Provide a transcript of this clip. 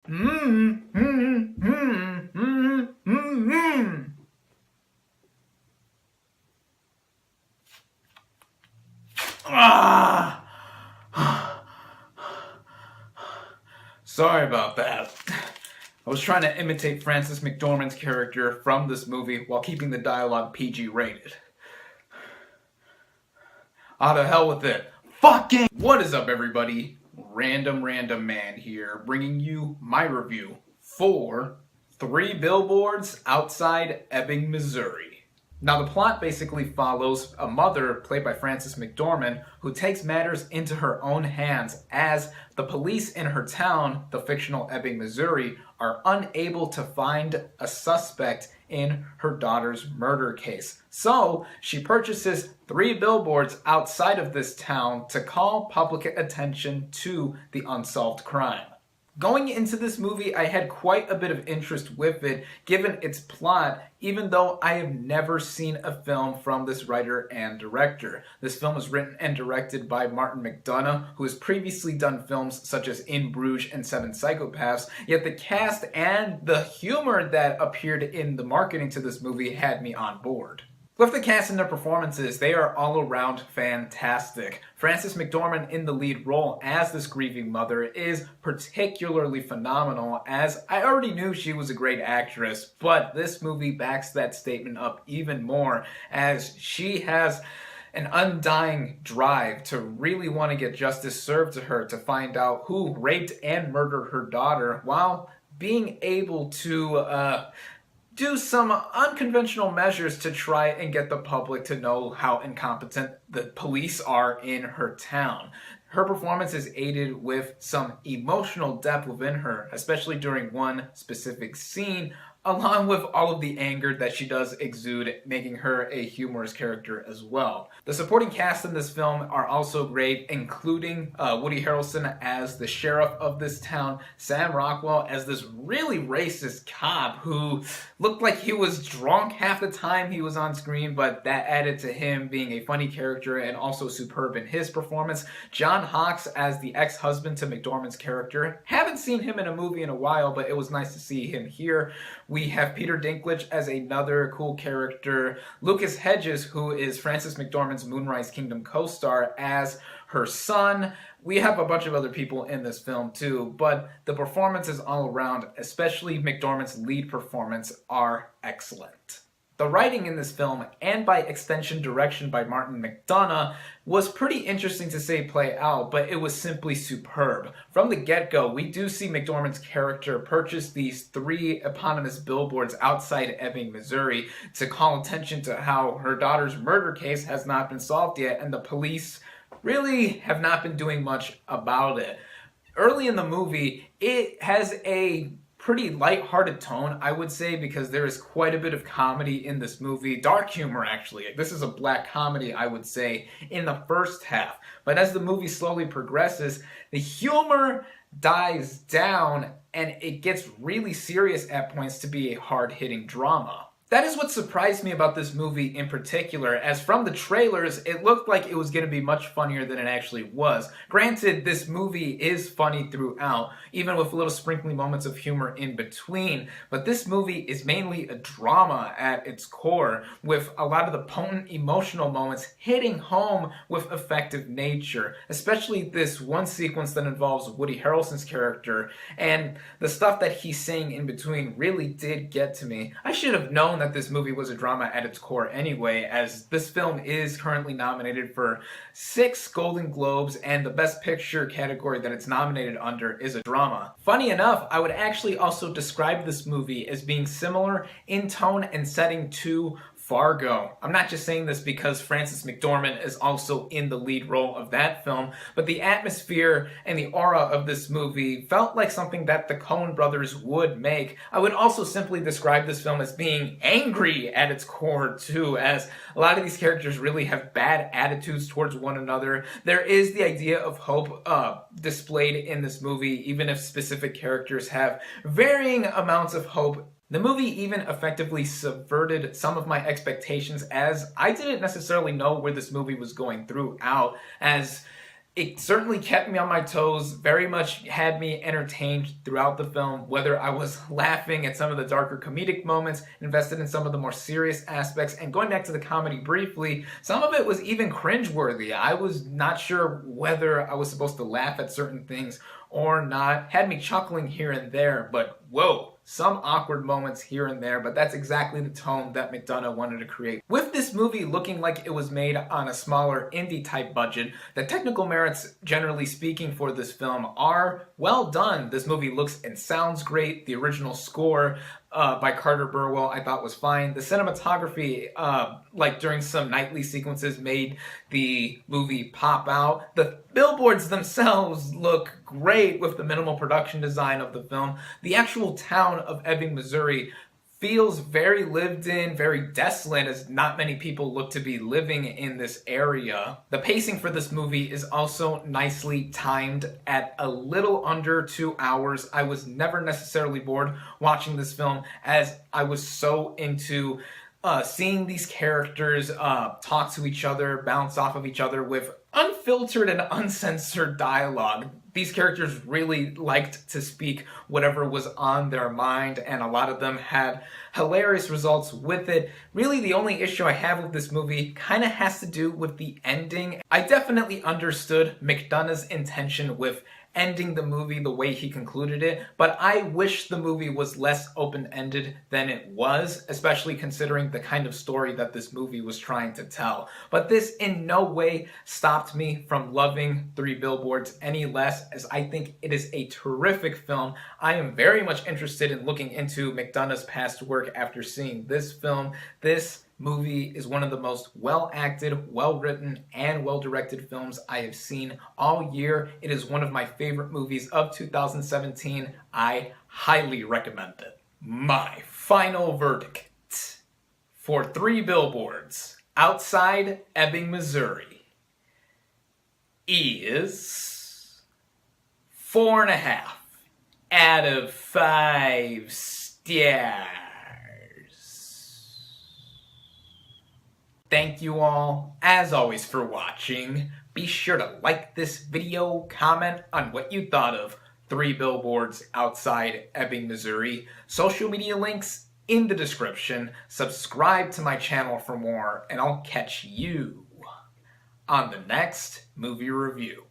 Mm, mm, mm, mm, mm, mm. Ah! Sorry about that. I was trying to imitate Frances McDormand's character from this movie while keeping the dialogue PG rated. To hell with it. Fucking! What is up, everybody? Random Random Man here, bringing you my review for 3 Billboards Outside Ebbing, Missouri. Now, the plot basically follows a mother, played by Frances McDormand, who takes matters into her own hands as the police in her town, the fictional Ebbing, Missouri, are unable to find a suspect in her daughter's murder case. So, she purchases 3 billboards outside of this town to call public attention to the unsolved crime. Going into this movie, I had quite a bit of interest with it, given its plot, even though I have never seen a film from this writer and director. This film was written and directed by Martin McDonagh, who has previously done films such as In Bruges and Seven Psychopaths, yet the cast and the humor that appeared in the marketing to this movie had me on board. With the cast and their performances, they are all around fantastic. Frances McDormand in the lead role as this grieving mother is particularly phenomenal, as I already knew she was a great actress, but this movie backs that statement up even more, as she has an undying drive to really want to get justice served to her, to find out who raped and murdered her daughter, while being able to do some unconventional measures to try and get the public to know how incompetent the police are in her town. Her performance is aided with some emotional depth within her, especially during one specific scene, along with all of the anger that she does exude, making her a humorous character as well. The supporting cast in this film are also great, including Woody Harrelson as the sheriff of this town, Sam Rockwell as this really racist cop who looked like he was drunk half the time he was on screen, but that added to him being a funny character and also superb in his performance. John Hawkes as the ex-husband to McDormand's character. Haven't seen him in a movie in a while, but it was nice to see him here. We have Peter Dinklage as another cool character. Lucas Hedges, who is Frances McDormand's Moonrise Kingdom co-star, as her son. We have a bunch of other people in this film too, but the performances all around, especially McDormand's lead performance, are excellent. The writing in this film, and by extension direction by Martin McDonagh, was pretty interesting to say play out, but it was simply superb. From the get-go, we do see McDormand's character purchase these 3 eponymous billboards outside Ebbing, Missouri, to call attention to how her daughter's murder case has not been solved yet, and the police really have not been doing much about it. Early in the movie, it has a pretty light-hearted tone, I would say, because there is quite a bit of comedy in this movie. Dark humor, actually. This is a black comedy, I would say, in the first half. But as the movie slowly progresses, the humor dies down, and it gets really serious at points to be a hard-hitting drama. That is what surprised me about this movie in particular, as from the trailers, it looked like it was going to be much funnier than it actually was. Granted, this movie is funny throughout, even with little sprinkling moments of humor in between, but this movie is mainly a drama at its core, with a lot of the potent emotional moments hitting home with effective nature, especially this one sequence that involves Woody Harrelson's character, and the stuff that he's saying in between really did get to me. I should have known that this movie was a drama at its core anyway, as this film is currently nominated for 6 Golden Globes, and the Best Picture category that it's nominated under is a drama. Funny enough, I would actually also describe this movie as being similar in tone and setting to Fargo. I'm not just saying this because Frances McDormand is also in the lead role of that film, but the atmosphere and the aura of this movie felt like something that the Coen brothers would make. I would also simply describe this film as being angry at its core too, as a lot of these characters really have bad attitudes towards one another. There is the idea of hope displayed in this movie, even if specific characters have varying amounts of hope. The movie even effectively subverted some of my expectations, as I didn't necessarily know where this movie was going throughout, as It certainly kept me on my toes, very much had me entertained throughout the film, whether I was laughing at some of the darker comedic moments, invested in some of the more serious aspects, and going back to the comedy briefly, some of it was even cringeworthy. I was not sure whether I was supposed to laugh at certain things or not. Had me chuckling here and there, but whoa. Some awkward moments here and there, but that's exactly the tone that McDonough wanted to create. With this movie looking like it was made on a smaller indie type budget, the technical merits, generally speaking, for this film are well done. This movie looks and sounds great. The original score by Carter Burwell I thought was fine. The cinematography, like during some nightly sequences, made the movie pop out. The billboards themselves look great with the minimal production design of the film. The actual town of Ebbing, Missouri feels very lived in, very desolate, as not many people look to be living in this area. The pacing for this movie is also nicely timed at a little under 2 hours. I was never necessarily bored watching this film, as I was so into seeing these characters talk to each other, bounce off of each other with unfiltered and uncensored dialogue. These characters really liked to speak whatever was on their mind, and a lot of them had hilarious results with it. Really, the only issue I have with this movie kind of has to do with the ending. I definitely understood McDonough's intention with ending the movie the way he concluded it, but I wish the movie was less open-ended than it was, especially considering the kind of story that this movie was trying to tell. But this in no way stopped me from loving Three Billboards any less, as I think it is a terrific film. I am very much interested in looking into McDonough's past work after seeing this film. This movie is one of the most well-acted, well-written, and well-directed films I have seen all year. It is one of my favorite movies of 2017. I highly recommend it. My final verdict for Three Billboards Outside Ebbing, Missouri is 4.5 out of 5 stars. Thank you all, as always, for watching. Be sure to like this video, comment on what you thought of Three Billboards Outside Ebbing, Missouri. Social media links in the description. Subscribe to my channel for more, and I'll catch you on the next movie review.